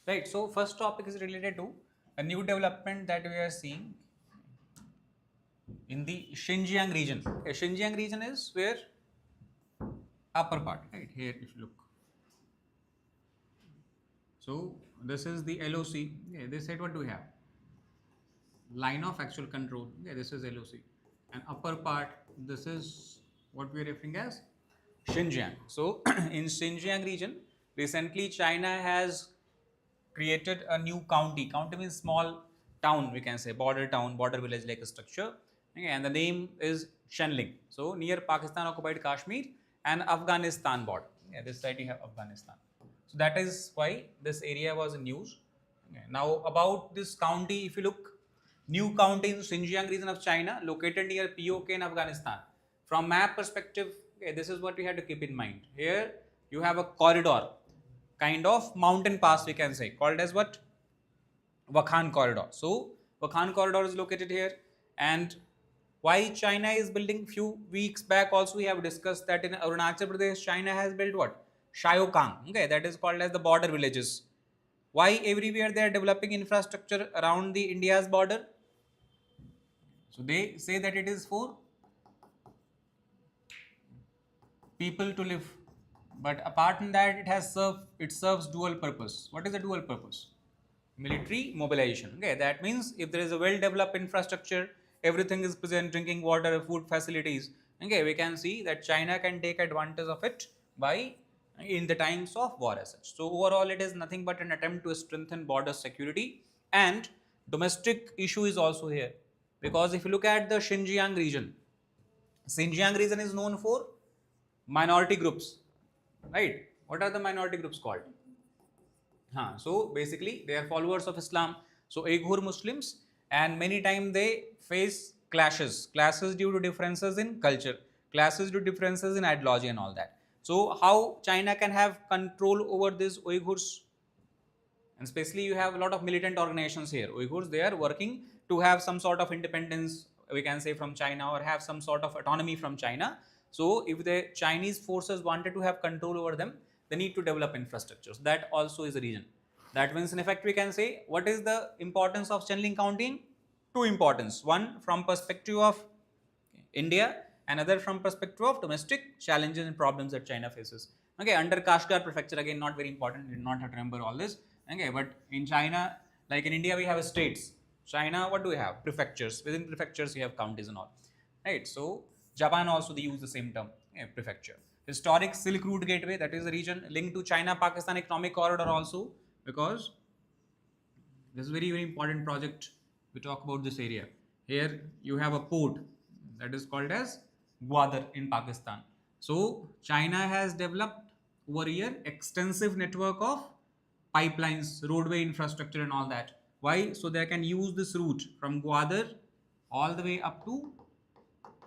Right. So first topic is related to a new development that we are seeing in the Xinjiang region. Okay, Xinjiang region is where upper part, right here. If you look, so this is the LOC. Okay, this side what do we have? Line of actual control. Okay, this is LOC, and upper part. This is what we are referring as Xinjiang. So in Xinjiang region, recently China has created a new county. County means small town, we can say border village like a structure. Okay, and the name is Shenling. So near Pakistan occupied Kashmir and Afghanistan border. Yeah, this side you have Afghanistan. So that is why this area was in news. Okay. Now about this county, if you look, new county in Xinjiang region of China, located near POK in Afghanistan. From map perspective, okay, this is what we have to keep in mind. Here you have a corridor, kind of mountain pass we can say, called as what? Wakhan corridor. So Wakhan corridor is located here. And why China is building, few weeks back also we have discussed that in Arunachal Pradesh China has built what? Shayokang. Okay, that is called as the border villages. Why everywhere they are developing infrastructure around the India's border? So they say that it is for people to live, but apart from that it serves dual purpose. What is the dual purpose? Military mobilization. Okay, that means if there is a well developed infrastructure, everything is present, drinking water, food facilities, okay, we can see that China can take advantage of it by in the times of war as such. So overall it is nothing but an attempt to strengthen border security, and domestic issue is also here, because if you look at the Xinjiang region is known for minority groups, right? What are the minority groups called? So basically they are followers of Islam. So Uyghur Muslims, and many times they face clashes due to differences in culture, clashes due to differences in ideology and all that. So how China can have control over these Uyghurs? And especially you have a lot of militant organizations here. Uyghurs, they are working to have some sort of independence, we can say, from China, or have some sort of autonomy from China. So if the Chinese forces wanted to have control over them, they need to develop infrastructures. That also is a reason. That means in effect we can say, what is the importance of Chenling counting? Two importance. One from perspective of India, another from perspective of domestic challenges and problems that China faces. Okay, under Kashgar prefecture, again not very important, you do not have to remember all this. Okay, but in China, like in India we have states. China, what do we have? Prefectures. Within prefectures you have counties and all. Right, so Japan also they use the same term, prefecture. Historic Silk Route Gateway, that is a region linked to China-Pakistan economic corridor also, because this is very important project. We talk about this area. Here you have a port that is called as Gwadar in Pakistan. So China has developed over here extensive network of pipelines, roadway infrastructure and all that. Why? So they can use this route from Gwadar all the way up to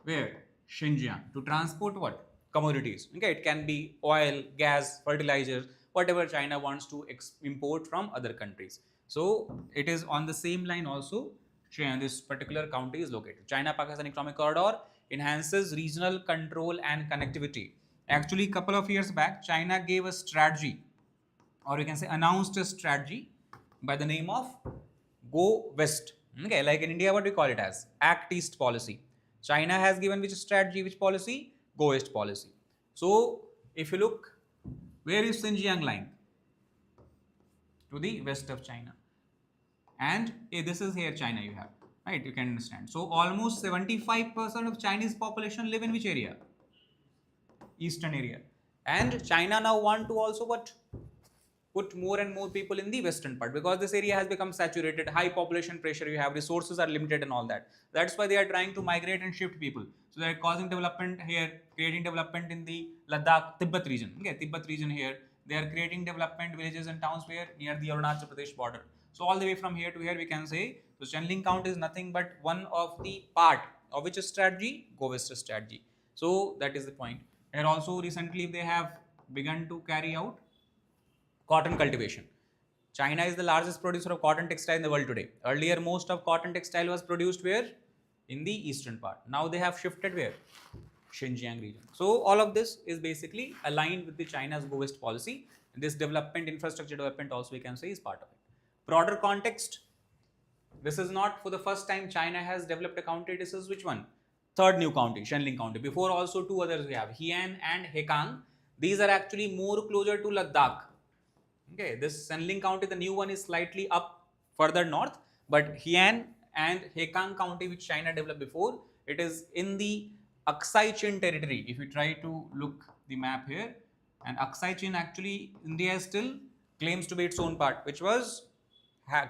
where? Xinjiang, to transport what? Commodities. Okay, it can be oil, gas, fertilizers, whatever China wants to import from other countries. So it is on the same line also. This particular county is located. China-Pakistan Economic Corridor enhances regional control and connectivity. Actually, couple of years back, China gave a strategy, or you can say announced a strategy by the name of Go West. Okay, like in India, what we call it as Act East policy. China has given which strategy, which policy? Go West policy. So if you look, where is Xinjiang lying? To the west of China. And this is here China you have, right? You can understand. So almost 75% of Chinese population live in which area? Eastern area. And China now want to also what? Put more and more people in the western part, because this area has become saturated, high population pressure, you have resources are limited and all that. That's why they are trying to migrate and shift people. So they are causing development here, creating development in the Ladakh, Tibet region. Okay, Tibet region here. They are creating development villages and towns where? Near the Arunachal Pradesh border. So all the way from here to here we can say, so Chenling count is nothing but one of the part of which strategy? Go West strategy. So that is the point. And also recently they have begun to carry out cotton cultivation. China is the largest producer of cotton textile in the world today. Earlier, most of cotton textile was produced where? In the eastern part. Now they have shifted where? Xinjiang region. So all of this is basically aligned with the China's Go West policy. This development, infrastructure development also we can say is part of it. Broader context, this is not for the first time China has developed a county. This is which one? Third new county, Shenling County. Before also two others we have, Heian and Hekang. These are actually more closer to Ladakh. Okay, this Shenling County, the new one is slightly up further north, but Heian and Hekang County, which China developed before, it is in the Aksai Chin territory. If you try to look the map here, and Aksai Chin actually India still claims to be its own part, which was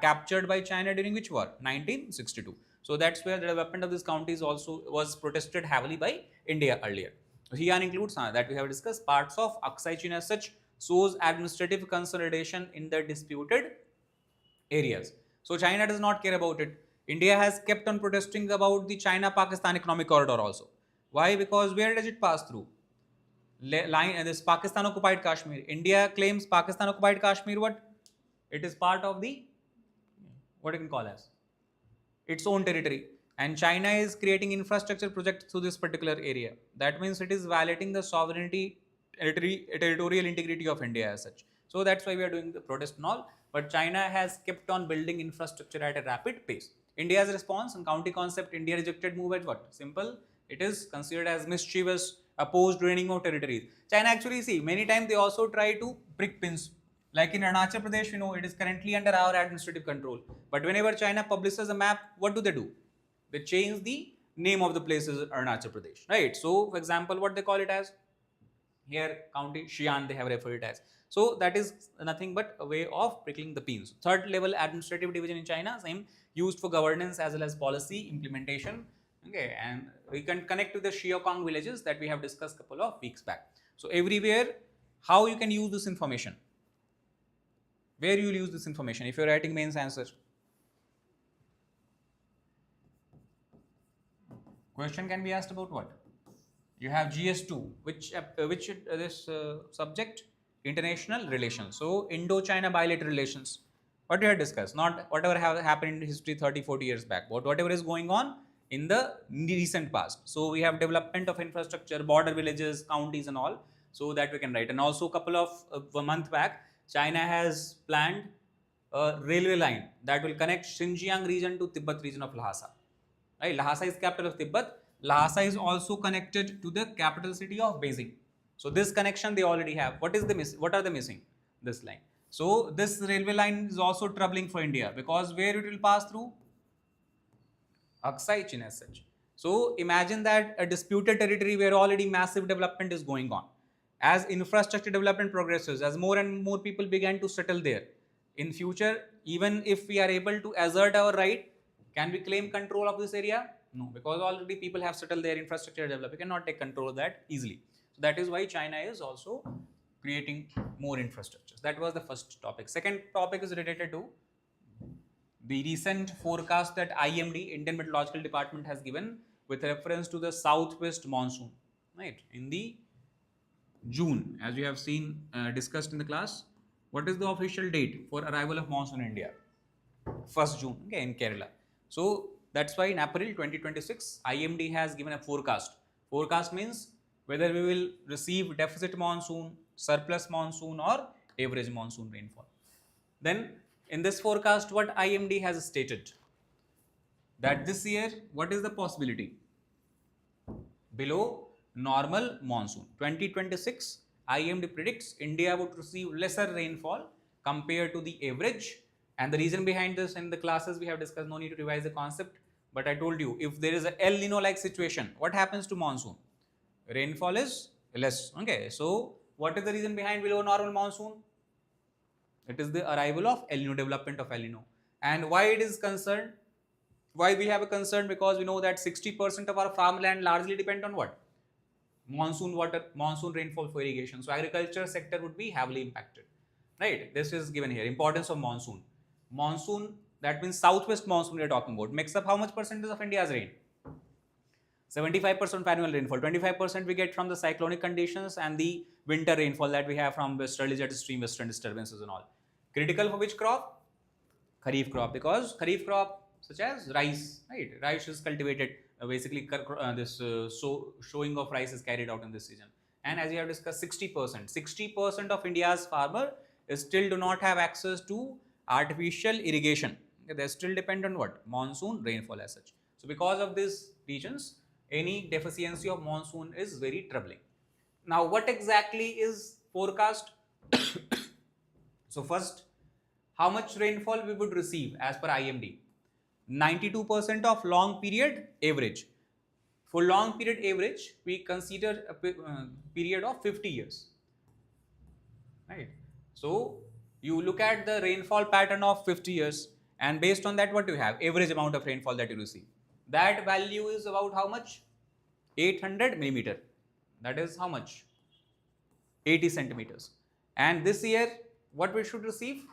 captured by China during which war? 1962. So that's where the development of these counties also was protested heavily by India earlier. Heian includes that we have discussed. Parts of Aksai Chin as such shows administrative consolidation in the disputed areas. So China does not care about it. India has kept on protesting about the China-Pakistan economic corridor also. Why? Because where does it pass through? Line, this Pakistan occupied Kashmir. India claims Pakistan occupied Kashmir what? It is part of the, what you can call as, its own territory. And China is creating infrastructure projects through this particular area. That means it is violating the sovereignty, territorial integrity of India as such. So that's why we are doing the protest and all. But China has kept on building infrastructure at a rapid pace. India's response on county concept, India rejected move as what? Simple. It is considered as mischievous, opposed draining of territories. China actually, see, many times they also try to prick pins. Like in Arunachal Pradesh, you know, it is currently under our administrative control. But whenever China publishes a map, what do? They change the name of the places in Arunachal Pradesh, right? So, for example, what they call it as? Here, county Xi'an, they have referred it as. So, that is nothing but a way of prickling the pins. Third level administrative division in China, same, used for governance as well as policy implementation. Okay, and we can connect to the Xiaokong villages that we have discussed a couple of weeks back. So, everywhere, how you can use this information? Where you will use this information if you are writing mains answer? Question can be asked about what? You have GS2, which this subject? International relations. So, Indo-China bilateral relations. What we have discussed, not whatever happened in history 30-40 years back, but whatever is going on in the recent past. So, we have development of infrastructure, border villages, counties and all, so that we can write. And also a couple of a month back, China has planned a railway line that will connect Xinjiang region to Tibet region of Lhasa. Right? Lhasa is capital of Tibet. Lhasa is also connected to the capital city of Beijing. So this connection they already have. What are they missing? This line. So this railway line is also troubling for India because where it will pass through? Aksai Chin as such. So imagine that a disputed territory where already massive development is going on. As infrastructure development progresses, as more and more people began to settle there, in future, even if we are able to assert our right, can we claim control of this area? No, because already people have settled their infrastructure developed. We cannot take control of that easily. So that is why China is also creating more infrastructures. That was the first topic. Second topic is related to the recent forecast that IMD, Indian Meteorological Department, has given with reference to the southwest monsoon, right? In the June, as we have seen discussed in the class, what is the official date for arrival of monsoon in India? 1st June, okay, in Kerala. So that's why in April 2026, IMD has given a forecast. Forecast means whether we will receive deficit monsoon, surplus monsoon or average monsoon rainfall. Then in this forecast, what IMD has stated? That this year, what is the possibility? Below normal monsoon. 2026, IMD predicts India would receive lesser rainfall compared to the average. And the reason behind this in the classes we have discussed, no need to revise the concept. But I told you, if there is a El Nino like situation, what happens to monsoon? Rainfall is less. Okay, so what is the reason behind below normal monsoon? It is the arrival of El Nino, development of El Nino. And why it is concerned? Why we have a concern? Because we know that 60% of our farmland largely depend on what? Monsoon water, monsoon rainfall for irrigation. So agriculture sector would be heavily impacted. Right? This is given here. Importance of monsoon. Monsoon, that means southwest monsoon we are talking about, makes up how much percentage of India's rain? 75% annual rainfall. 25% we get from the cyclonic conditions and the winter rainfall that we have from westerly jet stream, western disturbances and all. Critical for which crop? Kharif crop, because Kharif crop such as rice, right? Rice is cultivated, basically showing of rice is carried out in this season. and as we have discussed 60%. 60% of India's farmer still do not have access to artificial irrigation. Okay, they still depend on what? Monsoon rainfall as such. So because of these regions, any deficiency of monsoon is very troubling. Now what exactly is forecast? So first, how much rainfall we would receive as per IMD? 92% of long period average. For long period average, we consider a period of 50 years. Right? So you look at the rainfall pattern of 50 years, and based on that, what do you have? Average amount of rainfall that you receive. That value is about how much? 800 millimeter. That is how much? 80 centimeters. And this year, what we should receive?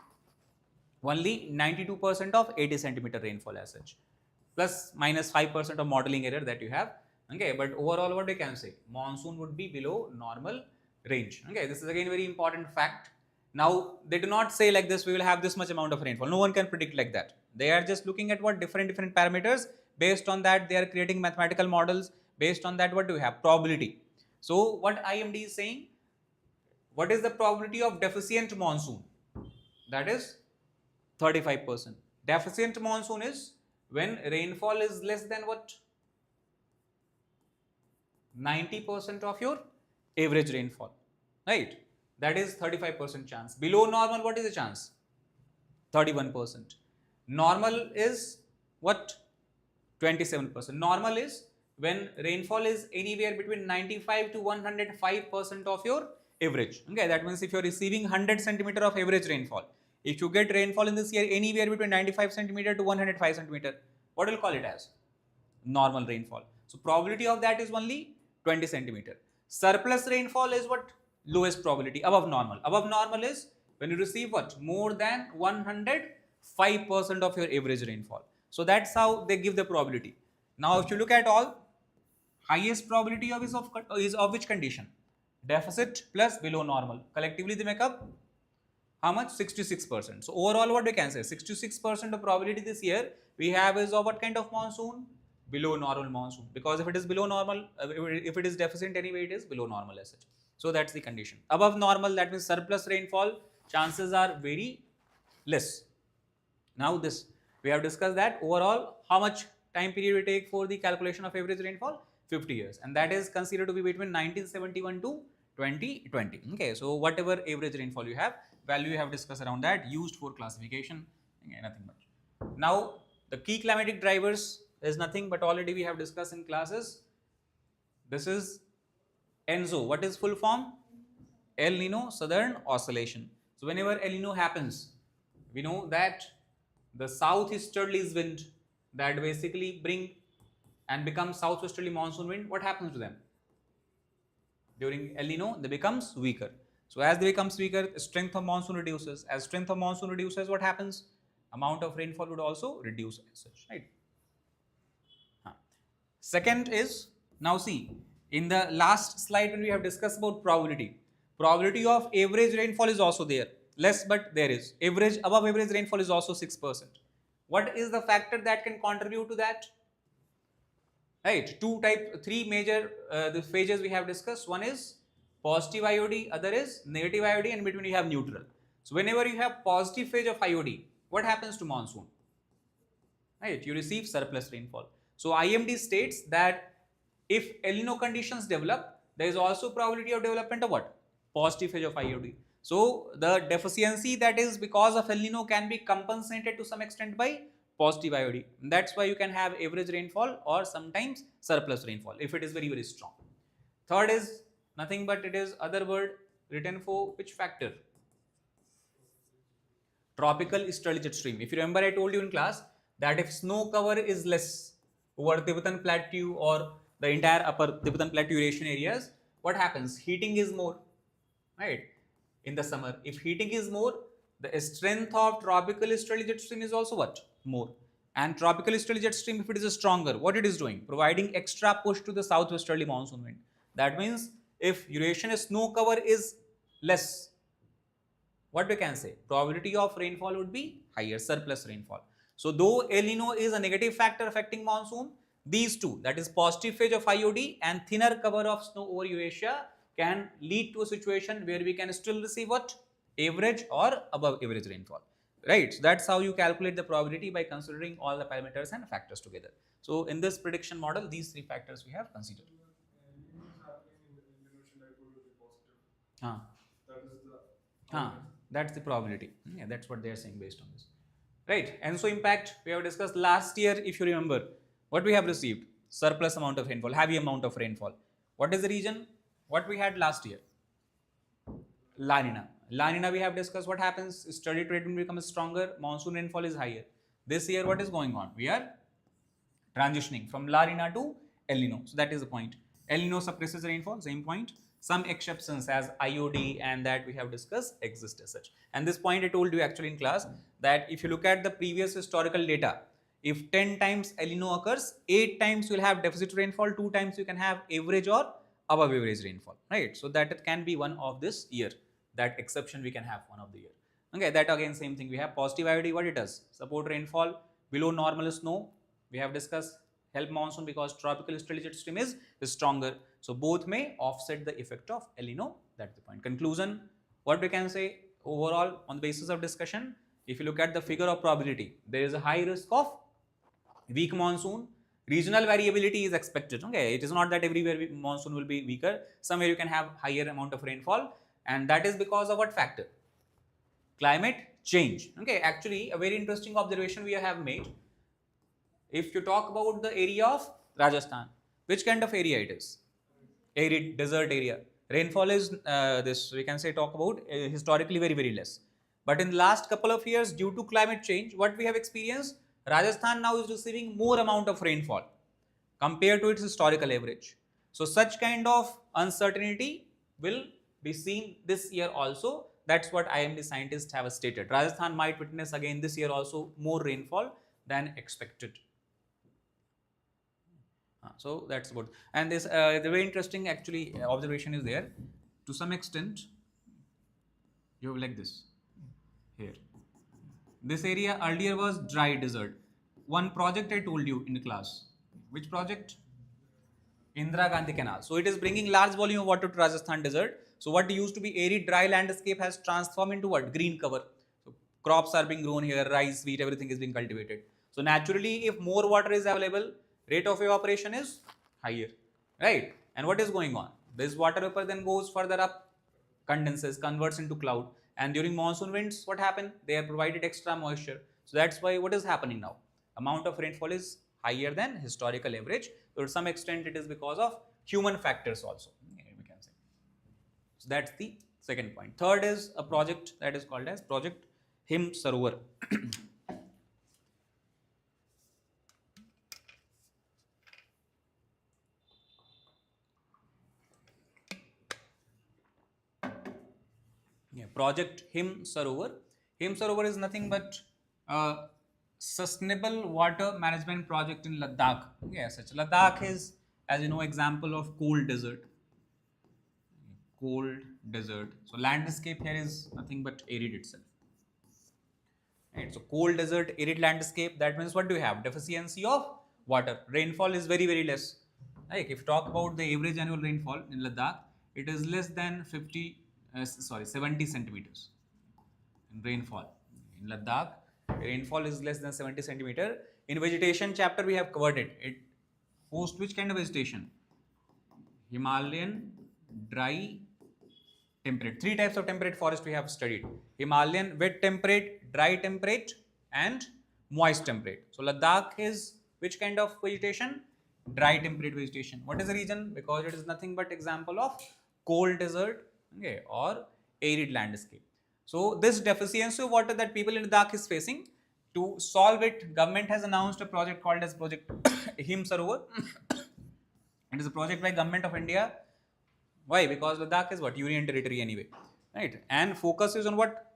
Only 92% of 80 centimeter rainfall as such, plus minus 5% of modeling error that you have. Okay, but overall what we can say? Monsoon would be below normal range. Okay, this is again very important fact. Now they do not say like this, we will have this much amount of rainfall. No one can predict like that. They are just looking at what different parameters. Based on that, they are creating mathematical models. Based on that, what do we have? Probability. So what IMD is saying? What is the probability of deficient monsoon? That is 35%. Deficient monsoon is when rainfall is less than what? 90% of your average rainfall, right? That is 35% chance. Below normal, what is the chance? 31%. Normal is what? 27%. Normal is when rainfall is anywhere between 95 to 105% of your average. Okay, that means if you are receiving 100 centimeter of average rainfall, if you get rainfall in this year anywhere between 95 centimeter to 105 centimeter, what will call it as? Normal rainfall. So probability of that is only 20 centimeter. Surplus rainfall is what? Lowest probability, above normal. Above normal is when you receive what? More than 105% of your average rainfall. So that's how they give the probability. Now if you look at all, highest probability of is of which condition? Deficit plus below normal. Collectively they make up how much? 66%. So overall what we can say? 66% of probability this year we have is of what kind of monsoon? Below normal monsoon. Because if it is below normal, if it is deficient anyway, it is below normal as such. So that's the condition. Above normal, that means surplus rainfall, chances are very less. Now this, we have discussed that overall how much time period we take for the calculation of average rainfall? 50 years. And that is considered to be between 1971 to 2020. Okay, so whatever average rainfall you have, value you have discussed around that, used for classification, okay, nothing much. Now the key climatic drivers is nothing but already we have discussed in classes. This is ENSO. What is full form? El Nino Southern Oscillation. So whenever El Nino happens, we know that the southeasterly wind that basically bring and become southwesterly monsoon wind, what happens to them? During El Nino, they becomes weaker. So as they becomes weaker, strength of monsoon reduces. As strength of monsoon reduces, what happens? Amount of rainfall would also reduce as such, right? Second is, now see, in the last slide when we have discussed about probability of average rainfall is also there. Less, but there is. Average, above average rainfall is also 6%. What is the factor that can contribute to that? Right, three major the phases we have discussed. One is positive IOD, other is negative IOD, and between you have neutral. So whenever you have positive phase of IOD, what happens to monsoon? Right, you receive surplus rainfall. So IMD states that if El Nino conditions develop, there is also probability of development of what? Positive phase of IOD. So the deficiency that is because of El Nino can be compensated to some extent by positive IOD. That's why you can have average rainfall or sometimes surplus rainfall if it is very, very strong. Third is nothing but it is other word written for which factor? Tropical easterly jet stream. If you remember, I told you in class that if snow cover is less over Tibetan Plateau or the entire upper Tibetan Plateau Eurasian areas, what happens? Heating is more, right? In the summer, if heating is more, the strength of tropical easterly jet stream is also what? More. And tropical easterly jet stream, if it is stronger, what it is doing? Providing extra push to the southwesterly monsoon wind. That means if Eurasian snow cover is less, what we can say? Probability of rainfall would be higher, surplus rainfall. So though El Nino is a negative factor affecting monsoon, these two, that is positive phase of IOD and thinner cover of snow over Eurasia, can lead to a situation where we can still receive what? Average or above average rainfall. Right, so that's how you calculate the probability, by considering all the parameters and factors together. So in this prediction model, these three factors we have considered. That's the probability. Yeah, that's what they are saying based on this. Right, and so impact we have discussed last year. If you remember, what we have received? Surplus amount of rainfall, heavy amount of rainfall. What is the reason? What we had last year? La Nina. La Nina we have discussed what happens. Steady trade wind becomes stronger. Monsoon rainfall is higher. This year what is going on? We are transitioning from La Nina to El Nino. So that is the point. El Nino suppresses rainfall, same point. Some exceptions as IOD and that we have discussed exist as such. And this point I told you actually in class, that if you look at the previous historical data, if 10 times El Nino occurs, 8 times you will have deficit rainfall, 2 times you can have average or above average rainfall, right? So that it can be one of this year. That exception we can have one of the year. Okay, that again same thing. We have positive IOD, what it does? Support rainfall below normal snow. We have discussed help monsoon because tropical jet stream is stronger. So both may offset the effect of El Nino. That's the point. Conclusion, what we can say overall on the basis of discussion, if you look at the figure of probability, there is a high risk of weak monsoon. Regional variability is expected. Okay, it is not that everywhere monsoon will be weaker. Somewhere you can have higher amount of rainfall, and that is because of what factor? Climate change. Okay, actually a very interesting observation we have made. If you talk about the area of Rajasthan, which kind of area it is? Arid desert area. Rainfall is this we can say talk about historically very less. But in the last couple of years, due to climate change, what we have experienced, Rajasthan now is receiving more amount of rainfall compared to its historical average. So such kind of uncertainty will be seen this year also. That's what IMD scientists have stated. Rajasthan might witness again this year also more rainfall than expected. So that's good. And this the very interesting actually observation is there. To some extent, you have like this here. This area earlier was dry desert. One project I told you in the class. Which project? Indira Gandhi Canal. So it is bringing large volume of water to Rajasthan desert. So what used to be arid dry landscape has transformed into what? Green cover. So crops are being grown here, rice, wheat, everything is being cultivated. So naturally, if more water is available, rate of evaporation is higher, right? And what is going on? This water vapor then goes further up, condenses, converts into cloud, and during monsoon winds, what happened? They are provided extra moisture. So that's why what is happening now? Amount of rainfall is higher than historical average. So to some extent, it is because of human factors also, we can say. So that's the second point. Third is a project that is called as Project Him Sarovar. Project Him Sarovar. Him Sarovar is nothing but sustainable water management project in Ladakh. Yes, such Ladakh is, as you know, example of cold desert. Cold desert. So landscape here is nothing but arid itself. Right. So cold desert, arid landscape. That means what do you have? Deficiency of water. Rainfall is very less. Like if you talk about the average annual rainfall in Ladakh, it is less than 70 centimeters in rainfall. In Ladakh, rainfall is less than 70 centimeter. In vegetation chapter, we have covered it. It hosts which kind of vegetation? Himalayan, dry, temperate. Three types of temperate forest we have studied. Himalayan, wet temperate, dry temperate, and moist temperate. So Ladakh is which kind of vegetation? Dry temperate vegetation. What is the reason? Because it is nothing but example of cold desert, okay, or arid landscape. So this deficiency of water that people in Ladakh is facing, to solve it, government has announced a project called as Project Him Sarovar. It is a project by Government of India. Why? Because Ladakh is what? Union territory anyway, right? And focus is on what?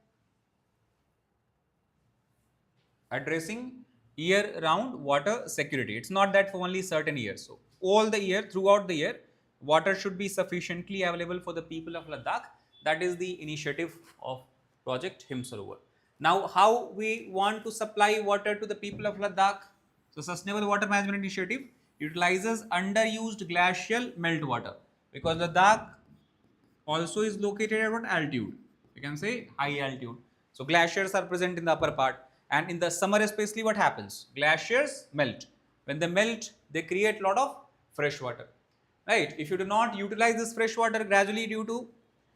Addressing year-round water security. It's not that for only certain years. So all the year, throughout the year, water should be sufficiently available for the people of Ladakh. That is the initiative of Project Him Sarovar. Now, how we want to supply water to the people of Ladakh? So, Sustainable Water Management Initiative utilizes underused glacial meltwater, because Ladakh also is located at what altitude? We can say high altitude. So glaciers are present in the upper part, and in the summer especially what happens? Glaciers melt. When they melt, they create a lot of fresh water, right? If you do not utilize this fresh water gradually due to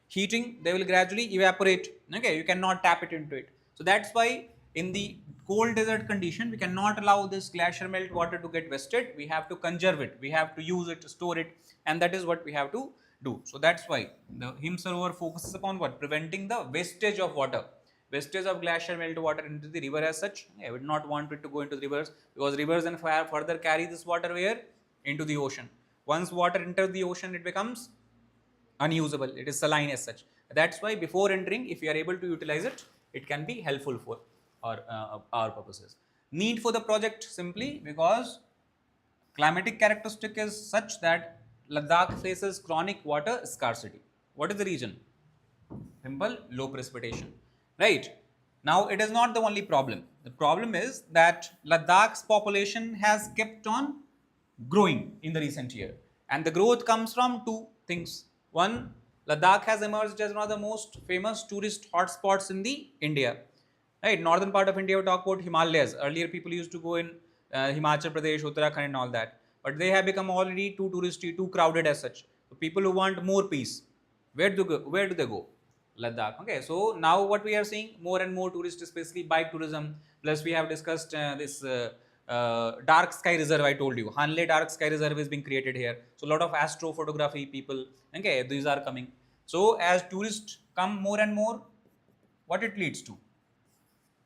heating, they will gradually evaporate. Okay, you cannot tap it into it. So that's why in the cold desert condition, we cannot allow this glacier melt water to get wasted. We have to conserve it, we have to use it, store it, and that is what we have to do. So that's why the him Sarovar focuses upon what? Preventing the wastage of water, wastage of glacier melt water into the river as such. I would not want it to go into the rivers, because rivers and further carry this water where? Into the ocean. Once water enters the ocean, it becomes unusable, it is saline as such. That's why before entering, if you are able to utilize it, it can be helpful for our purposes. Need for the project, simply because climatic characteristic is such that Ladakh faces chronic water scarcity. What is the reason? Simple, low precipitation, right? Now it is not the only problem. The problem is that Ladakh's population has kept on growing in the recent year, and the growth comes from two things. One, Ladakh has emerged as one of the most famous tourist hotspots in the India, right? Northern part of India, we talk about Himalayas. Earlier people used to go in Himachal Pradesh, Uttarakhand and all that, but they have become already too touristy, too crowded as such. So people who want more peace, where do they go? Ladakh. Okay, so now what we are seeing, more and more tourists, especially bike tourism. Plus we have discussed this dark sky reserve. I told you, Hanle dark sky reserve is being created here. So a lot of astrophotography people. Okay, these are coming. So as tourists come more and more, what it leads to?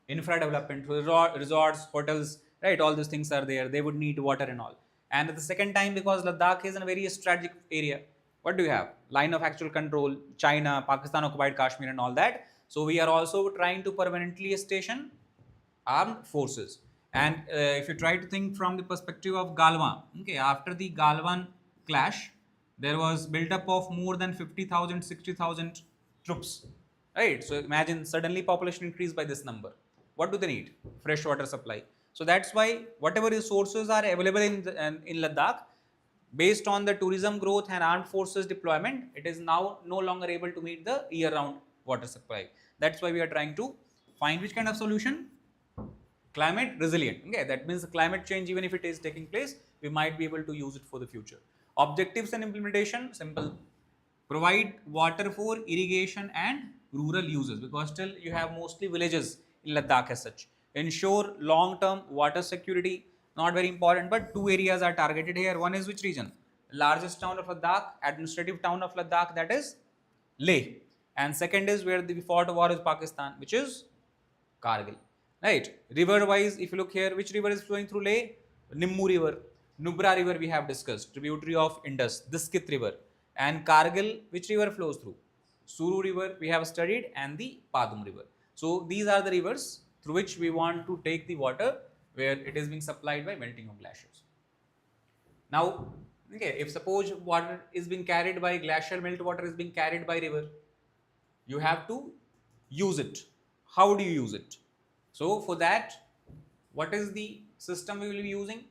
Infra development, resorts, hotels, right? All these things are there. They would need water and all. And at the second time, because Ladakh is in a very strategic area, what do you have? Line of actual control, China, Pakistan occupied Kashmir and all that. So we are also trying to permanently station armed forces. And if you try to think from the perspective of Galwan, okay, after the Galwan clash, there was built up of more than 50,000, 60,000 troops, right? So imagine suddenly population increased by this number. What do they need? Fresh water supply. So that's why whatever resources are available in Ladakh, based on the tourism growth and armed forces deployment, it is now no longer able to meet the year-round water supply. That's why we are trying to find which kind of solution? Climate resilient. Okay, that means the climate change, even if it is taking place, we might be able to use it for the future. Objectives and implementation, simple. Provide water for irrigation and rural uses, because still you have mostly villages in Ladakh as such. Ensure long-term water security, not very important, but two areas are targeted here. One is which region? Largest town of Ladakh, administrative town of Ladakh, that is Leh. And second is where we fought a war with Pakistan, which is Kargil. Right? River wise, if you look here, which river is flowing through Leh? Nimmu river. Nubra river we have discussed, tributary of Indus. Diskit river. And Kargil, which river flows through? Suru river we have studied, and the Padum river. So these are the rivers through which we want to take the water, where it is being supplied by melting of glaciers. Now, okay, if suppose water is being carried by glacier, melt water is being carried by river, you have to use it. How do you use it? So for that, what is the system we will be using?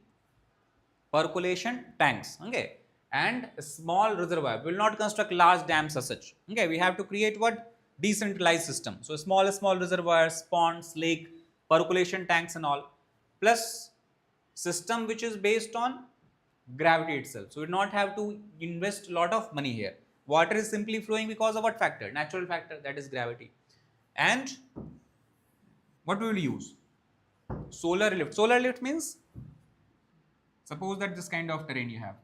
Percolation tanks, okay, and a small reservoir. We will not construct large dams as such. Okay, we have to create what? Decentralized system. So small reservoirs, ponds, lake, percolation tanks and all, plus system which is based on gravity itself. So we do not have to invest a lot of money here. Water is simply flowing because of what factor? Natural factor, that is gravity. And what we will use? Solar lift. Solar lift means, suppose that this kind of terrain you have.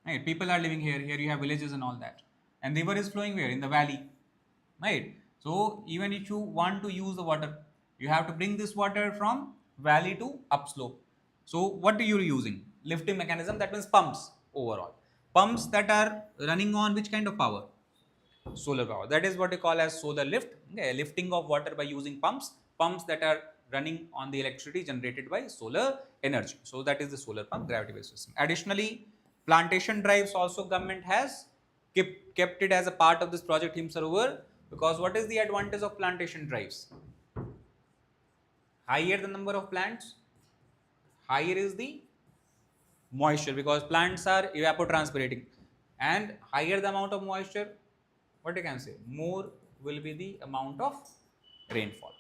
Right? People are living here. Here you have villages and all that. And river is flowing where? In the valley. Right? So even if you want to use the water, you have to bring this water from valley to upslope. So what are you using? Lifting mechanism, that means pumps overall. Pumps that are running on which kind of power? Solar power. That is what we call as solar lift. Okay, lifting of water by using pumps that are running on the electricity generated by solar energy. So that is the solar pump, gravity based system. Additionally, plantation drives also government has kept it as a part of this project Him Sarovar, because what is the advantage of plantation drives? Higher the number of plants, higher is the moisture, because plants are evapotranspirating. and higher the amount of moisture, what you can say, more will be the amount of rainfall.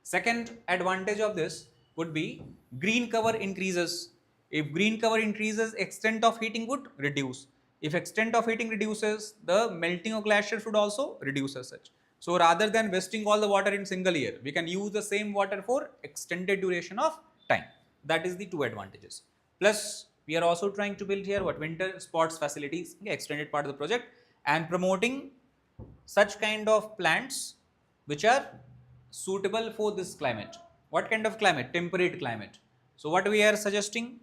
Second advantage of this would be green cover increases. If green cover increases, extent of heating would reduce. If extent of heating reduces, the melting of glaciers would also reduce as such. So rather than wasting all the water in single year, we can use the same water for extended duration of time. That is the two advantages. Plus, we are also trying to build here what winter sports facilities, okay, extended part of the project, and promoting such kind of plants which are suitable for this climate. What kind of climate? Temperate climate. So what we are suggesting?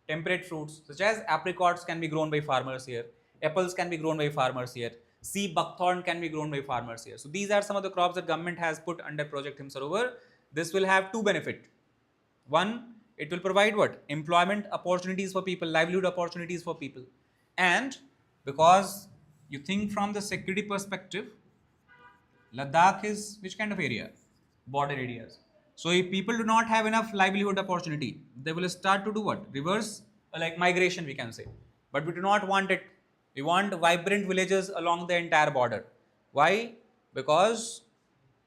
Temperate fruits such as apricots can be grown by farmers here, apples can be grown by farmers here, sea buckthorn can be grown by farmers here. So these are some of the crops that government has put under Project Himsarovar. This will have two benefits. One, it will provide what? Employment opportunities for people, livelihood opportunities for people. And because you think from the security perspective, Ladakh is which kind of area? Border areas. So if people do not have enough livelihood opportunity, they will start to do what? Reverse, like migration we can say. But we do not want it. We want vibrant villages along the entire border. Why? Because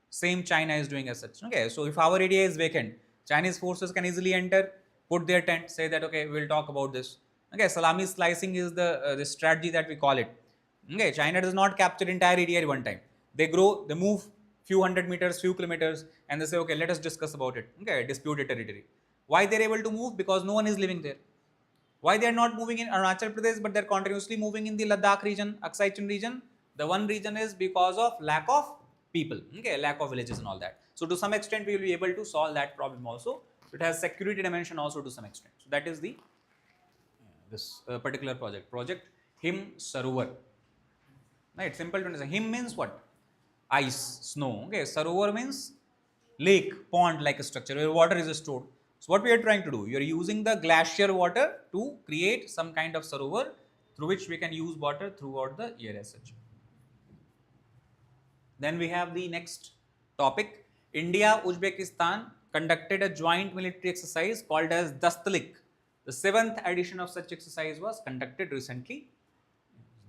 same China is doing as such. Okay, so if our area is vacant, Chinese forces can easily enter, put their tent, say that okay, we'll talk about this. Okay, salami slicing is the strategy that we call it. Okay, China does not capture entire area at one time. They grow, they move few hundred meters, few kilometers, and they say, okay, let us discuss about it. Okay, disputed territory. Why they're able to move? Because no one is living there. Why they are not moving in Arunachal Pradesh, but they're continuously moving in the Ladakh region, Aksai Chin region? The one reason is because of lack of people, okay, lack of villages and all that. So to some extent, we will be able to solve that problem also. It has security dimension also to some extent. So that is the this particular project Him Sarovar. Right, simple to understand. Him means what? Ice, snow. Okay, Sarovar means lake, pond like a structure where water is stored. So what we are trying to do? You are using the glacier water to create some kind of Sarovar through which we can use water throughout the year as such. Then we have the next topic. India, Uzbekistan conducted a joint military exercise called as Dastlik. The 7th edition of such exercise was conducted recently.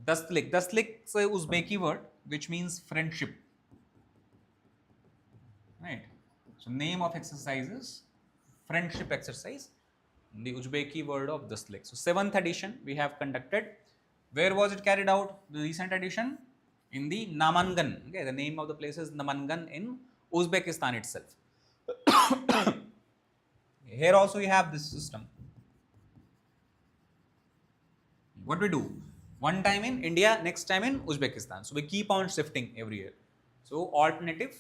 Dastlik. Dastlik is a Uzbeki word which means friendship. Right. So name of exercise is friendship exercise. The Uzbeki word of Dastlik. So 7th edition we have conducted. Where was it carried out? The recent edition in the Namangan. Okay, the name of the place is Namangan in Uzbekistan itself. Here also you have this system. What we do? One time in India, next time in Uzbekistan. So we keep on shifting every year. So alternative.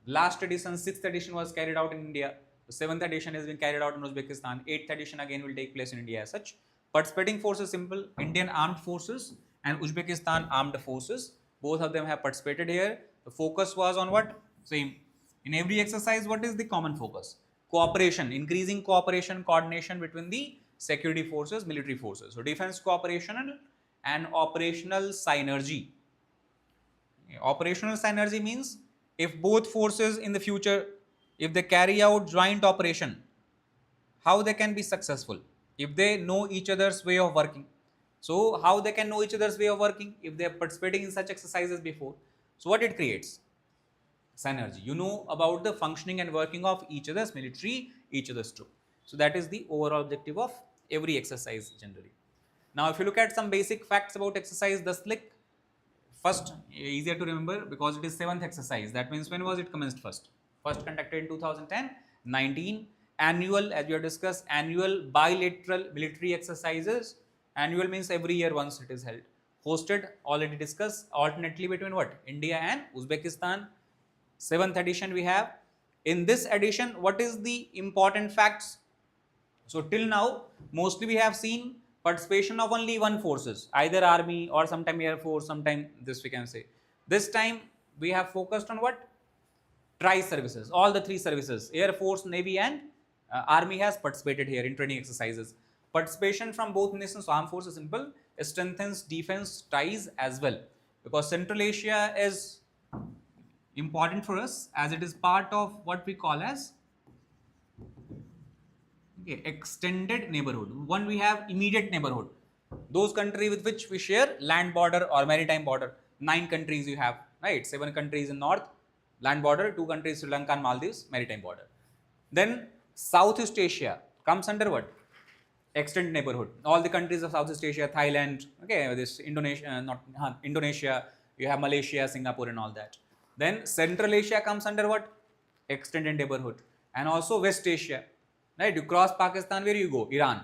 Last edition, 6th edition was carried out in India. The 7th edition has been carried out in Uzbekistan. 8th edition again will take place in India as such. Participating forces simple. Indian Armed Forces and Uzbekistan Armed Forces. Both of them have participated here. The focus was on what? Same. In every exercise, what is the common focus? Cooperation, increasing cooperation, coordination between the security forces, military forces. So defense cooperation and operational synergy. Operational synergy means if both forces in the future, if they carry out joint operation, how they can be successful? If they know each other's way of working. So how they can know each other's way of working? If they are participating in such exercises before. So what it creates? Synergy. You know about the functioning and working of each other's military, each other's troop. So that is the overall objective of every exercise generally. Now if you look at some basic facts about exercise Dastlik, first easier to remember because it is 7th exercise. That means when was it commenced first? First conducted in 2010, 19. Annual, as we have discussed, annual bilateral military exercises. Annual means every year once it is held. Hosted, already discussed, alternately between what? India and Uzbekistan. 7th edition we have. In this edition, what is the important facts? So till now, mostly we have seen participation of only one forces, either army or sometime air force, sometime this we can say. This time we have focused on what? Tri-services, all the 3 services, air force, navy and army has participated here in training exercises. Participation from both nations, armed forces simple, strengthens defense ties as well. Because Central Asia is important for us as it is part of what we call as extended neighborhood. One we have immediate neighborhood. Those countries with which we share land border or maritime border. 9 countries you have, right? 7 countries in north, land border, 2 countries Sri Lanka and Maldives, maritime border. Then Southeast Asia comes under what? Extended neighborhood. All the countries of Southeast Asia, Thailand, okay, this Indonesia, not Indonesia, you have Malaysia, Singapore and all that. Then Central Asia comes under what? Extended neighborhood. And also West Asia, right? You cross Pakistan, where you go? Iran,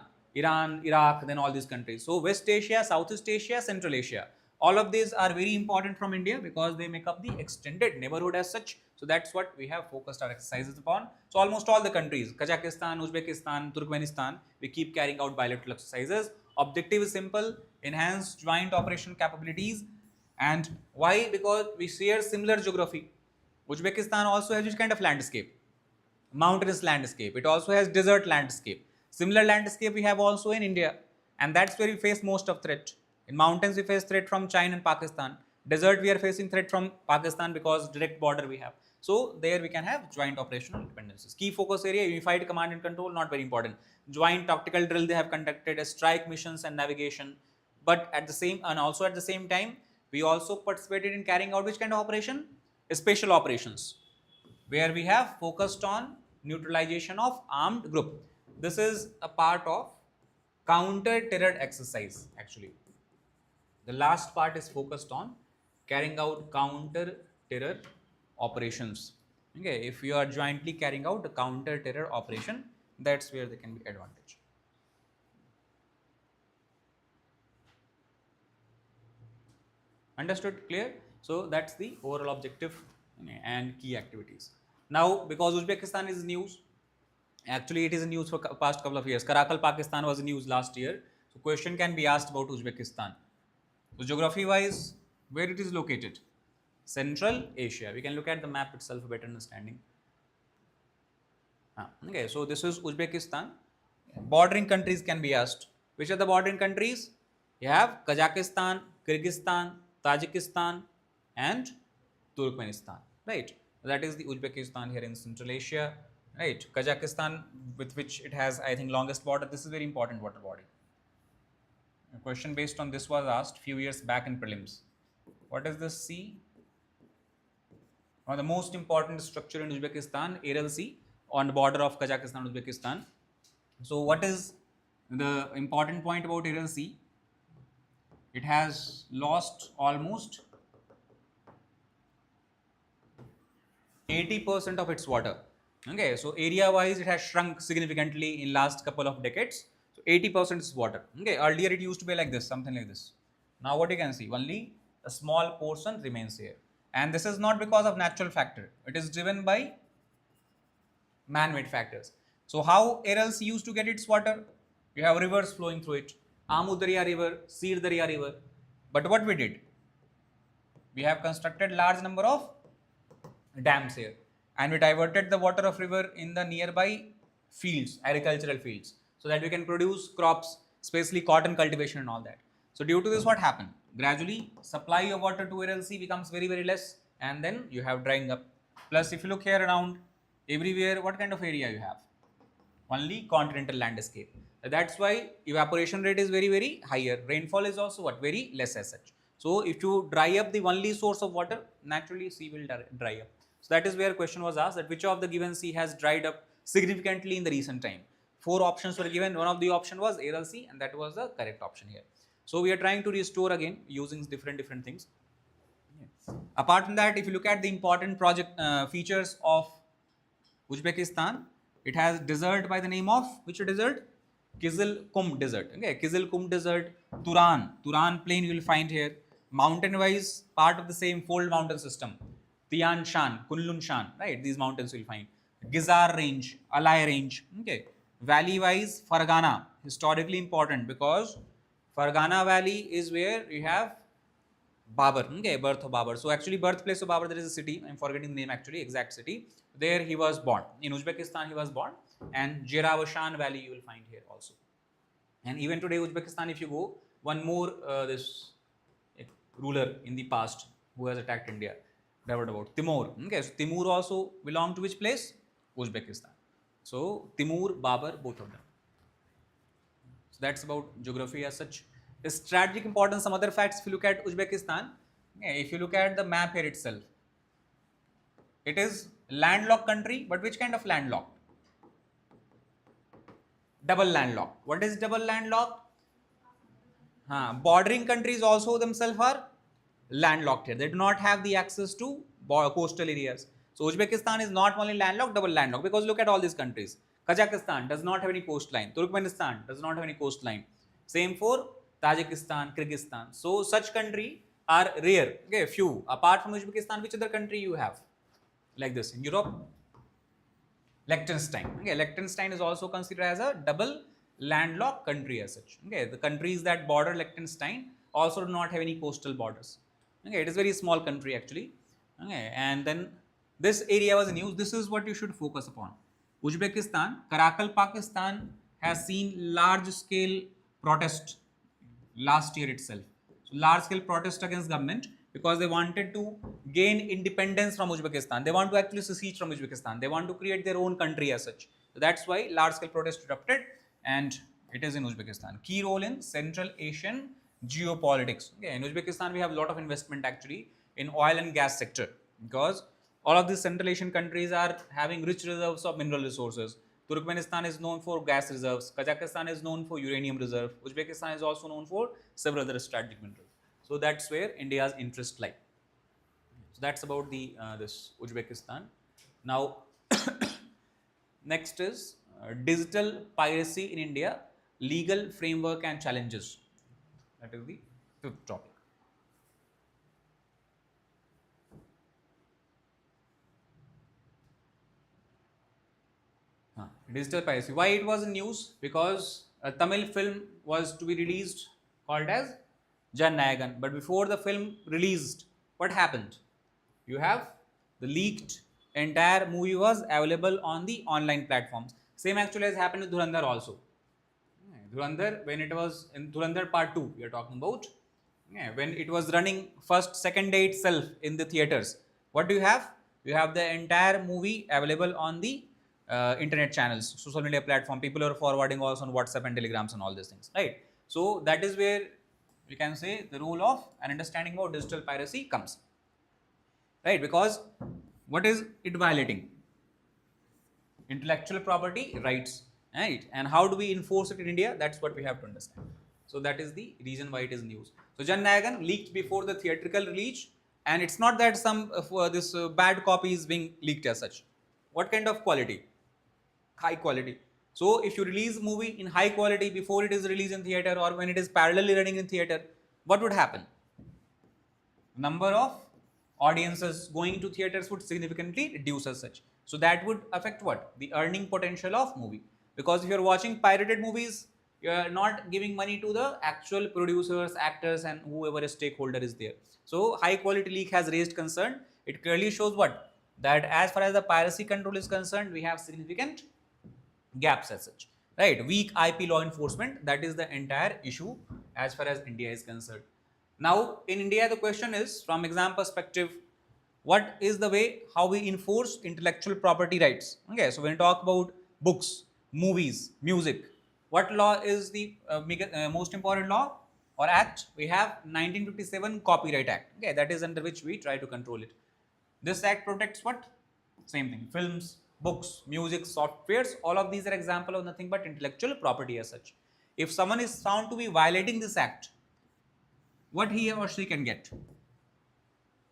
Iraq, then all these countries. So West Asia, Southeast Asia, Central Asia. All of these are very important from India because they make up the extended neighborhood as such. So that's what we have focused our exercises upon. So almost all the countries, Kazakhstan, Uzbekistan, Turkmenistan, we keep carrying out bilateral exercises. Objective is simple, enhance joint operation capabilities. And why? Because we share similar geography. Uzbekistan also has which kind of landscape? Mountainous landscape. It also has desert landscape. Similar landscape we have also in India, and that's where we face most of threat. In mountains we face threat from China and Pakistan. Desert we are facing threat from Pakistan because direct border we have. So there we can have joint operational dependencies. Key focus area, unified command and control, not very important. Joint tactical drill they have conducted, strike missions and navigation. But at the same and also at the same time, we also participated in carrying out which kind of operation? Special operations, where we have focused on neutralization of armed group. This is a part of counter-terror exercise actually. The last part is focused on carrying out counter-terror operations. Okay, if you are jointly carrying out a counter-terror operation, that's where there can be advantage. Understood? Clear? So that's the overall objective and key activities. Now, because Uzbekistan is news, actually it is in news for past couple of years. Karakal, Pakistan was in news last year. So question can be asked about Uzbekistan. So geography wise, where it is located? Central Asia. We can look at the map itself for better understanding. Okay, so this is Uzbekistan. Bordering countries can be asked. Which are the bordering countries? You have Kazakhstan, Kyrgyzstan, Tajikistan and Turkmenistan, right? That is the Uzbekistan here in Central Asia, right? Kazakhstan, with which it has, I think, longest border. This is very important water body. A question based on this was asked few years back in prelims. What is the sea? One of the most important structure in Uzbekistan, Aral Sea, on the border of Kazakhstan and Uzbekistan. So what is the important point about Aral Sea? It has lost almost 80% of its water. Okay, so area wise it has shrunk significantly in last couple of decades. So 80% is water. Okay, earlier it used to be like this, something like this. Now what you can see, only a small portion remains here. And this is not because of natural factor. It is driven by man-made factors. So how Aral Sea used to get its water? You have rivers flowing through it. Amu Darya river, Sir Darya river. But what we did? We have constructed large number of dams here, and we diverted the water of river in the nearby fields, agricultural fields, so that we can produce crops, especially cotton cultivation and all that. So due to this, what happened? Gradually, supply of water to Aral Sea becomes very, very less, and then you have drying up. Plus, if you look here around, everywhere, what kind of area you have? Only continental landscape. That's why evaporation rate is very, very higher. Rainfall is also what? Very less as such. So if you dry up the only source of water, naturally sea will dry up. So that is where question was asked, that which of the given sea has dried up significantly in the recent time. 4 options were given. One of the option was Aral Sea, and that was the correct option here. So we are trying to restore again using different things. Apart from that, if you look at the important project features of Uzbekistan, it has desert by the name of which desert? Kizil Kum desert. Okay, Kizil Kum desert, Turan plain you will find here. Mountain wise, part of the same fold mountain system. Tian Shan, Kunlun Shan, right? These mountains you will find. Gizar range, Alai range. Okay, valley wise, Fargana, historically important because Fargana Valley is where you have Babur, okay, birth of Babur. So actually birthplace of Babur, there is a city, I'm forgetting the name actually, exact city. There he was born. In Uzbekistan he was born, and Jiravashan Valley you will find here also. And even today Uzbekistan, if you go, one more this ruler in the past who has attacked India, what about Timur. Okay, so Timur also belonged to which place? Uzbekistan. So Timur, Babur, both of them. So that's about geography as such. Strategic importance, some other facts, if you look at Uzbekistan, if you look at the map here itself, it is landlocked country, but which kind of landlocked? Double landlocked. What is double landlocked? Bordering countries also themselves are landlocked here. They do not have the access to coastal areas. So Uzbekistan is not only landlocked, double landlocked, because look at all these countries. Kazakhstan does not have any coastline. Turkmenistan does not have any coastline. Same for Tajikistan, Kyrgyzstan. So such country are rare. Okay, few. Apart from Uzbekistan, which other country you have like this in Europe? Liechtenstein. Okay, Liechtenstein is also considered as a double landlocked country as such. Okay, the countries that border Liechtenstein also do not have any coastal borders. Okay, it is very small country actually. Okay, and then this area was news. This is what you should focus upon. Uzbekistan, Karakal, Pakistan has seen large scale protest last year itself. So large scale protest against government because they wanted to gain independence from Uzbekistan. They want to actually secede from Uzbekistan. They want to create their own country as such. So that's why large scale protest erupted, and it is in Uzbekistan. Key role in Central Asian geopolitics. Okay, in Uzbekistan we have a lot of investment actually in oil and gas sector, because all of these Central Asian countries are having rich reserves of mineral resources. Turkmenistan is known for gas reserves. Kazakhstan is known for uranium reserve. Uzbekistan is also known for several other strategic minerals. So that's where India's interest lie. So that's about the this Uzbekistan. Now, next is digital piracy in India, legal framework and challenges. That is the fifth topic. Digital piracy. Why it was in news? Because a Tamil film was to be released called as Jayanagar. But before the film released, what happened? You have the leaked entire movie was available on the online platforms. Same actually has happened with Dhurandhar also. Dhurandhar, when it was in Dhurandhar Part 2, we are talking about, when it was running first, second day itself in the theaters. What do you have? You have the entire movie available on the internet channels, social media platform. People are forwarding also on WhatsApp and Telegrams and all these things, right? So that is where we can say the role of an understanding about digital piracy comes, right? Because what is it violating? Intellectual property rights, right? And how do we enforce it in India? That's what we have to understand. So that is the reason why it is news. So Jayanagar leaked before the theatrical release, and it's not that some this bad copy is being leaked as such. What kind of quality? High quality. So if you release movie in high quality before it is released in theater, or when it is parallelly running in theater, what would happen? Number of audiences going to theaters would significantly reduce as such. So that would affect what? The earning potential of movie. Because if you are watching pirated movies, you are not giving money to the actual producers, actors, and whoever a stakeholder is there. So high quality leak has raised concern. It clearly shows what? That as far as the piracy control is concerned, we have significant gaps as such, right? Weak IP law enforcement, that is the entire issue as far as India is concerned. Now in India, the question is, from exam perspective, what is the way how we enforce intellectual property rights? Okay, so when we talk about books, movies, music, what law is the most important law or act? We have 1957 Copyright Act. Okay, that is under which we try to control it. This act protects what? Same thing. Films, books, music, softwares, all of these are example of nothing but intellectual property as such. If someone is found to be violating this act, what he or she can get?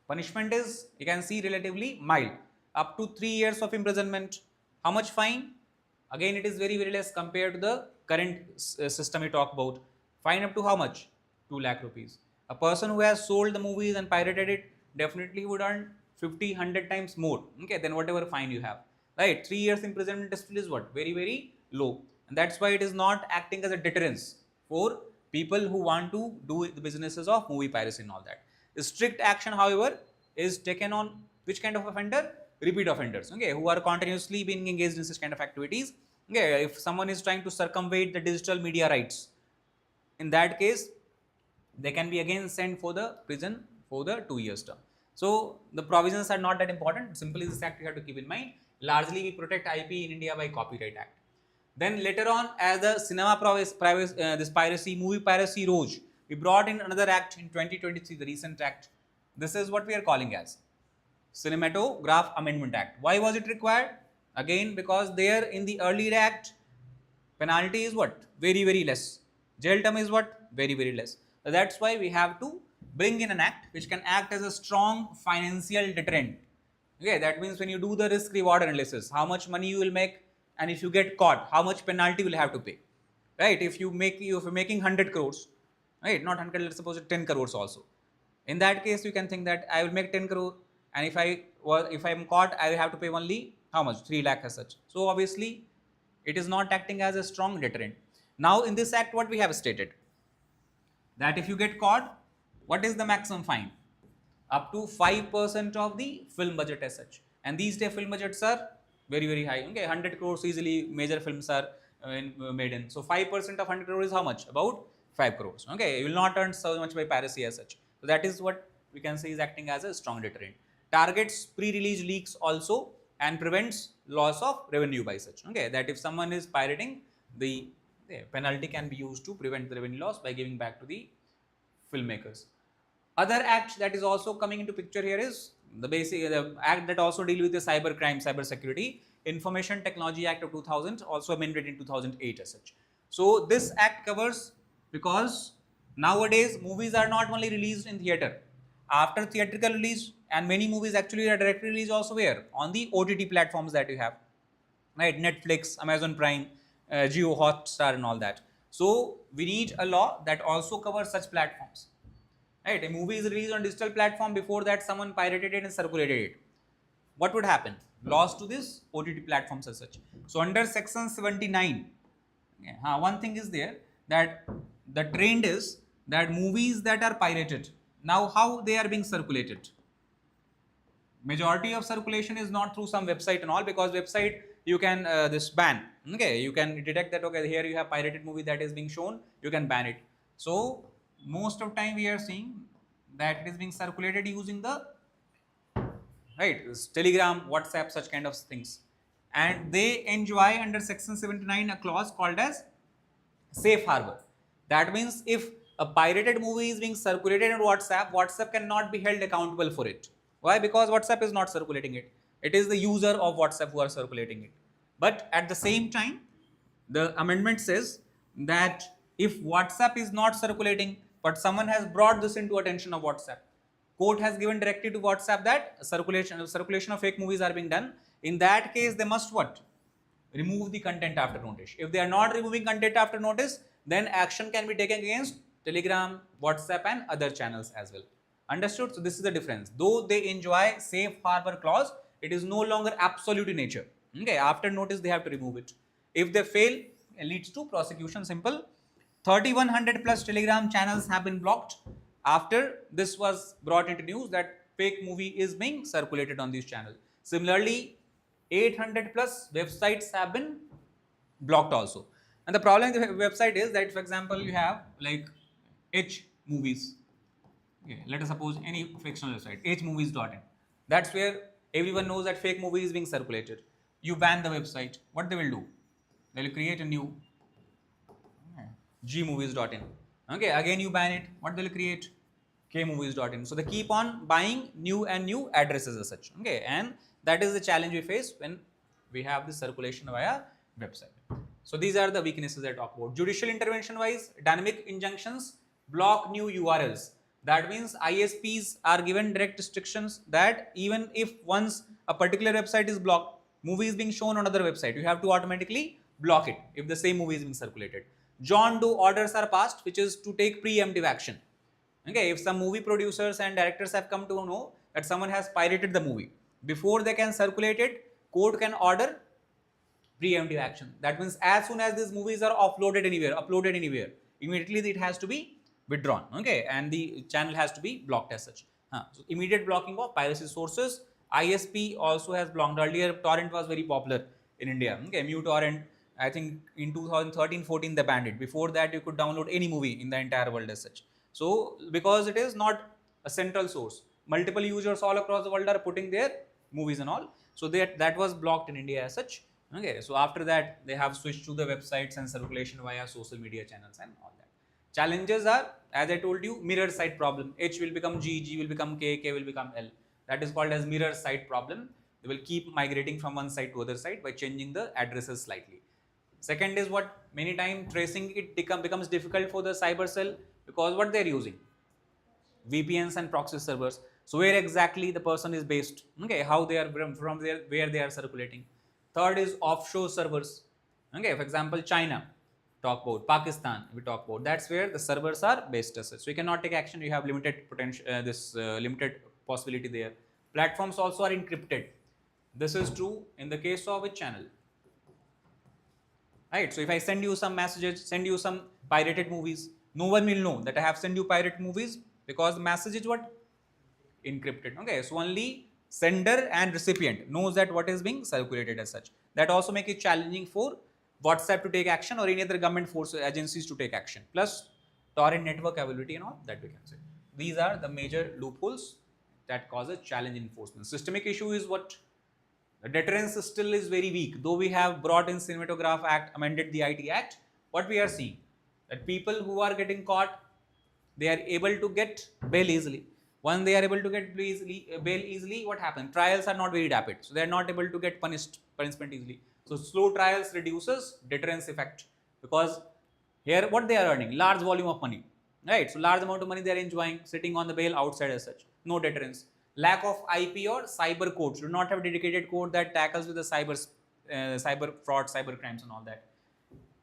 Punishment is, you can see, relatively mild, up to 3 years of imprisonment. How much fine? Again, it is very, very less compared to the current system we talk about. Fine up to how much? 2 lakh rupees. A person who has sold the movies and pirated it definitely would earn 50, 100 times more, okay, than whatever fine you have, right? 3 years imprisonment still is what? Very, very low. And that's why it is not acting as a deterrence for people who want to do the businesses of movie piracy and all that. The strict action, however, is taken on which kind of offender? Repeat offenders, okay, who are continuously being engaged in such kind of activities. Okay, if someone is trying to circumvent the digital media rights, in that case, they can be again sent for the prison for the 2 years term. So the provisions are not that important. Simply this act you have to keep in mind. Largely we protect IP in India by Copyright Act. Then later on, as the cinema this piracy, movie piracy rose, We brought in another act in 2023, the recent act. This is what we are calling as Cinematograph Amendment Act. Why was it required? Again, because there in the earlier act, penalty is what? Very, very less. Jail term is what? Very, very less. So that's why we have to bring in an act which can act as a strong financial deterrent. Okay, that means when you do the risk reward analysis, how much money you will make, and if you get caught, how much penalty you will have to pay. Right? If you're making 100 crores, right? Not 100, let's suppose 10 crores also. In that case, you can think that I will make 10 crore, and if I am caught, I will have to pay only how much? 3 lakh as such. So obviously, it is not acting as a strong deterrent. Now, in this act, what we have stated, that if you get caught, what is the maximum fine? Up to 5% of the film budget as such. And these days film budgets are very, very high. Okay, 100 crores easily major films are made in. So 5% of 100 crores is how much? About 5 crores. Okay, you will not earn so much by piracy as such. So that is what we can say is acting as a strong deterrent. Targets pre-release leaks also and prevents loss of revenue by such. Okay, that if someone is pirating, the penalty can be used to prevent the revenue loss by giving back to the filmmakers. Other act that is also coming into picture here is the act that also deal with the cyber crime, cyber security, Information Technology Act of 2000, also amended in 2008 as such. So this act covers, because nowadays movies are not only released in theater. After theatrical release, and many movies actually are directly released also where? On the OTT platforms that you have, right? Netflix, Amazon Prime, Jio Hotstar and all that. So we need a law that also covers such platforms. Right, a movie is released on digital platform, before that someone pirated it and circulated it. What would happen? Loss to this OTT platforms as such. So under section 79, one thing is there, that the trend is that movies that are pirated, now how they are being circulated? Majority of circulation is not through some website and all, because website you can this ban. Okay, you can detect that, okay, here you have pirated movie that is being shown, you can ban it. So most of time we are seeing that it is being circulated using the Telegram, WhatsApp, such kind of things, and they enjoy under section 79 a clause called as safe harbor. That means if a pirated movie is being circulated on WhatsApp, WhatsApp cannot be held accountable for it. Why? Because WhatsApp is not circulating it. It is the user of WhatsApp who are circulating it. But at the same time, the amendment says that if WhatsApp is not circulating, but someone has brought this into attention of WhatsApp, court has given directive to WhatsApp that circulation of fake movies are being done. In that case, they must what? Remove the content after notice. If they are not removing content after notice, then action can be taken against Telegram, WhatsApp and other channels as well. Understood? So this is the difference. Though they enjoy safe harbor clause, it is no longer absolute in nature. Okay, after notice they have to remove it. If they fail, it leads to prosecution. Simple. 3100 plus Telegram channels have been blocked after this was brought into news that fake movie is being circulated on these channels. Similarly, 800 plus websites have been blocked also. And the problem with the website is that, for example, you have like H movies. Okay, let us suppose any fictional website, hmovies.in. That's where everyone knows that fake movie is being circulated. You ban the website. What they will do? They will create a new gmovies.in. Okay, again you ban it. What they will create? kmovies.in. So they keep on buying new and new addresses as such. Okay, and that is the challenge we face when we have this circulation via website. So these are the weaknesses I talk about. Judicial intervention wise, dynamic injunctions block new URLs. That means ISPs are given direct restrictions that even if once a particular website is blocked, movie is being shown on another website, you have to automatically block it if the same movie is being circulated. John Doe orders are passed, which is to take preemptive action. Okay, if some movie producers and directors have come to know that someone has pirated the movie, before they can circulate it, court can order preemptive action. That means as soon as these movies are uploaded anywhere, immediately it has to be withdrawn. Okay, and the channel has to be blocked as such. So immediate blocking of piracy sources. ISP also has blocked. Earlier, torrent was very popular in India. Okay, MuTorrent. I think in 2013-14 they banned it. Before that, you could download any movie in the entire world as such. So because it is not a central source, multiple users all across the world are putting their movies and all. So that was blocked in India as such. Okay, so after that they have switched to the websites and circulation via social media channels and all that. Challenges are, as I told you, mirror site problem. H will become G, G will become K, K will become L. That is called as mirror site problem. They will keep migrating from one site to other site by changing the addresses slightly. Second is what, many times tracing it becomes difficult for the cyber cell, because what they are using, VPNs and proxy servers. So where exactly the person is based, okay, how they are from there, where they are circulating. Third is offshore servers. Okay, for example, China, talk about Pakistan, we talk about, that's where the servers are based as such. So you cannot take action, you have limited potential, limited possibility there. Platforms also are encrypted. This is true in the case of a channel, right? So if I send you some messages, send you some pirated movies, no one will know that I have sent you pirated movies, because the message is what, encrypted. Okay, so only sender and recipient knows that what is being circulated as such. That also make it challenging for WhatsApp to take action, or any other government force agencies to take action. Plus torrent network availability and all that we can say. These are the major loopholes that cause a challenge in enforcement. Systemic issue is what, the deterrence still is very weak. Though we have brought in Cinematograph Act, amended the IT Act, what we are seeing, that people who are getting caught, they are able to get bail easily. When they are able to get bail easily, what happens? Trials are not very rapid, so they are not able to get punishment easily. So slow trials reduces deterrence effect, because here what they are earning, large volume of money, right? So large amount of money they are enjoying, sitting on the bail outside as such, no deterrence. Lack of IP or cyber codes, do not have dedicated code that tackles with the cyber fraud, cyber crimes and all that.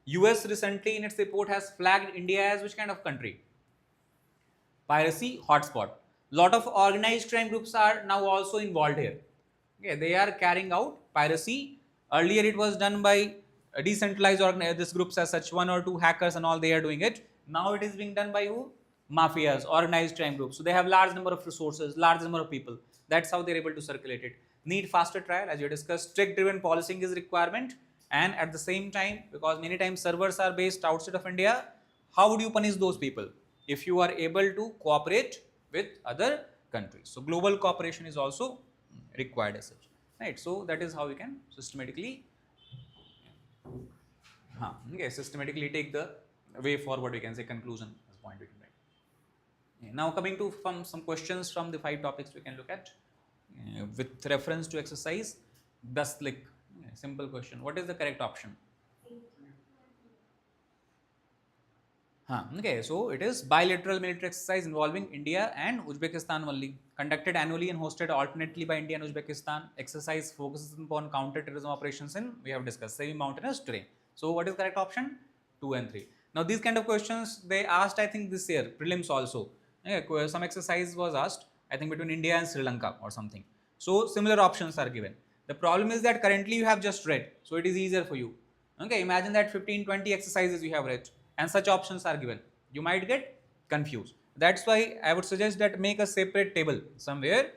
US recently in its report has flagged India as which kind of country? Piracy hotspot. Lot of organized crime groups are now also involved here. Okay, they are carrying out piracy. Earlier it was done by decentralized this groups as such, one or two hackers and all, they are doing it. Now it is being done by who? Mafias, organized crime groups. So they have large number of resources, large number of people. That's how they're able to circulate it. Need faster trial, as you discussed. Strict driven policing is requirement, and at the same time, because many times servers are based outside of India, how would you punish those people if you are able to cooperate with other countries? So global cooperation is also required as such, right? So that is how we can systematically systematically take the way forward, we can say, conclusion as point we can write. Now coming to some questions from the 5 topics we can look at with reference to exercise. Thus, like simple question, what is the correct option? Okay, so it is bilateral military exercise involving India and Uzbekistan only, conducted annually and hosted alternately by India and Uzbekistan. Exercise focuses upon counter-terrorism operations in, we have discussed, semi-mountainous terrain. So what is correct option? 2 and 3. Now these kind of questions they asked, I think this year, prelims also. Some exercise was asked, I think between India and Sri Lanka or something. So similar options are given. The problem is that currently you have just read, so it is easier for you. Okay, imagine that 15-20 exercises you have read and such options are given. You might get confused. That's why I would suggest that make a separate table somewhere,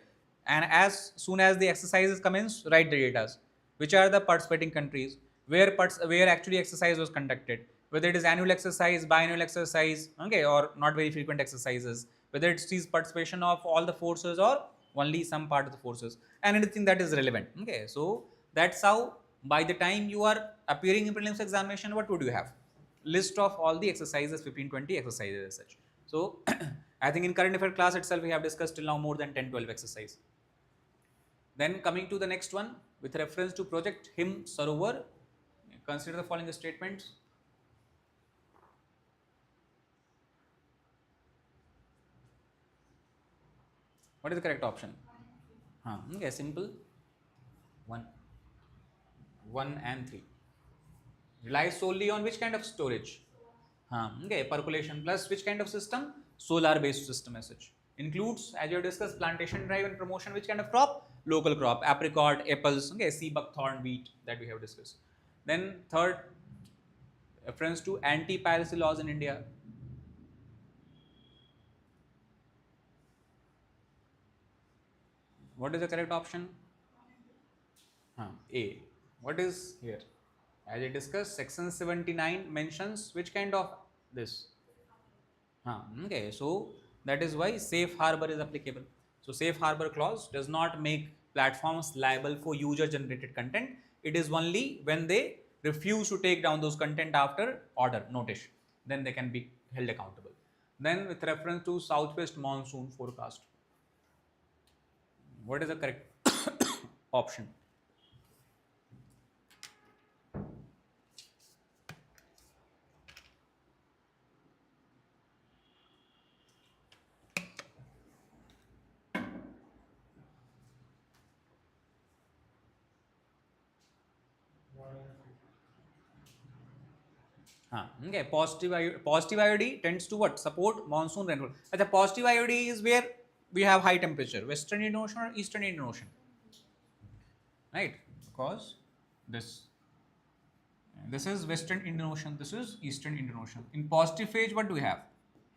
and as soon as the exercises commence, write the data. Which are the participating countries, where actually exercise was conducted, whether it is annual exercise, biannual exercise, okay, or not very frequent exercises, whether it sees participation of all the forces or only some part of the forces, and anything that is relevant. Okay, so that's how by the time you are appearing in prelims examination, what would you have? List of all the exercises, 15-20 exercises as such. So I think in current affair class itself we have discussed till now more than 10-12 exercise. Then coming to the next one, with reference to project Him Sarovar, consider the following statements. What is the correct option? Okay, simple. 1 and 3. Relies solely on which kind of storage? Okay, percolation plus which kind of system? Solar based system as such. Includes, as you have discussed, plantation drive and promotion, which kind of crop? Local crop, apricot, apples, okay, sea buckthorn, wheat, that we have discussed. Then third, reference to anti-piracy laws in India. What is the correct option? A. What is here? As I discussed, section 79 mentions which kind of this? Okay, so that is why safe harbor is applicable. So safe harbor clause does not make platforms liable for user generated content. It is only when they refuse to take down those content after order, notice, then they can be held accountable. Then with reference to southwest monsoon forecast, what is the correct option? Okay, positive IOD tends to what? Support monsoon rainfall. The positive IOD is where we have high temperature, Western Indian Ocean or Eastern Indian Ocean, right? Because this is Western Indian Ocean, this is Eastern Indian Ocean. In positive phase, what do we have?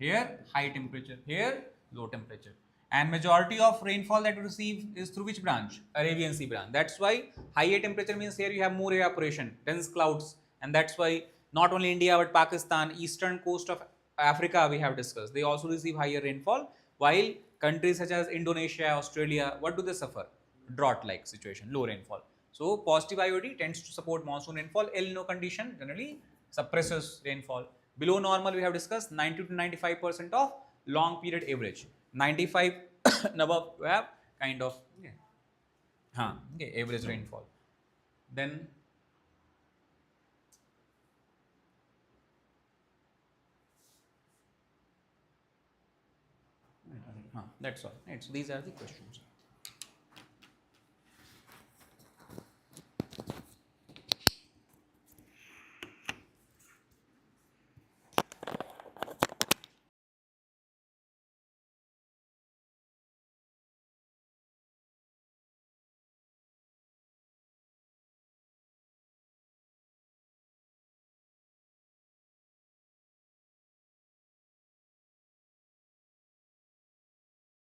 Here, high temperature, here, low temperature. And majority of rainfall that we receive is through which branch? Arabian Sea branch. That's why higher temperature means here you have more evaporation, dense clouds. And that's why not only India but Pakistan, eastern coast of Africa we have discussed. They also receive higher rainfall, while countries such as Indonesia, Australia, what do they suffer? Drought-like situation, low rainfall. So positive IOD tends to support monsoon rainfall. El Nino condition generally suppresses rainfall. Below normal we have discussed 90 to 95% of long period average. 95 and above we have kind of average rainfall. Then that's all. Right. So these are the questions.